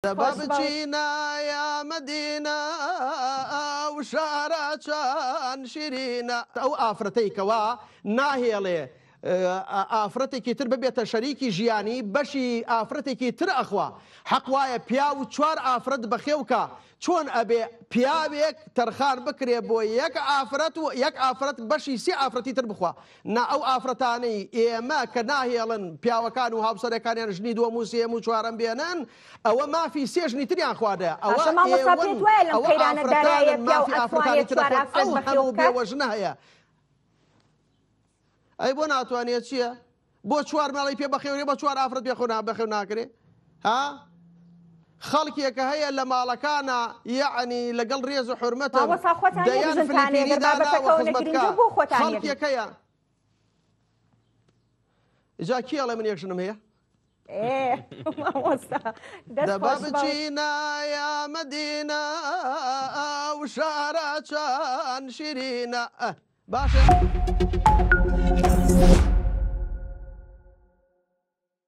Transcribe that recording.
بابچینا یا مدینە ئەو شارە چەند شیرینە ئەو ئافرەتەیکەوە ناهێڵێ ئافرەتێکی تر ببێتە شەریکی ژیانی بەشی ئافرەتێکی تر ئەخوا حەق وایە پیا و چوار ئافرەت بەخێوکە چۆن ئەبێ پیاوێک تەرخان بکرێ بۆ یەک ئافرەت بەشی سێ ئافرەتی تر بخوا نا ئەو ئافرەتانەی ئێمە کە ناهێڵن پیاوەکان و هاوسەرەکانیان ژنی دووەم و سێم و چوارەم بێنن ئەوە مافی سێ ژنی تریان خواردە ئەوە هەموو بێوەژنە هەیە ئەی بۆ ناتوانێت چییە؟ بۆ چوار ماڵی پێ بەخێورێ بە چوار ئافرەت بەخێو ناکرێ ها؟ خەڵکێکە هەیە لە ماڵەکانە یعنی لەگەڵ ڕێز و حورمەتە دەیان فلیپینی داناوە خزمەتکار خەڵکێکەیە جا کێڵێ من یەکژنم هەیە؟ دەبابچینە یا مەدینە ئەو شارە چەند شیرینە باشە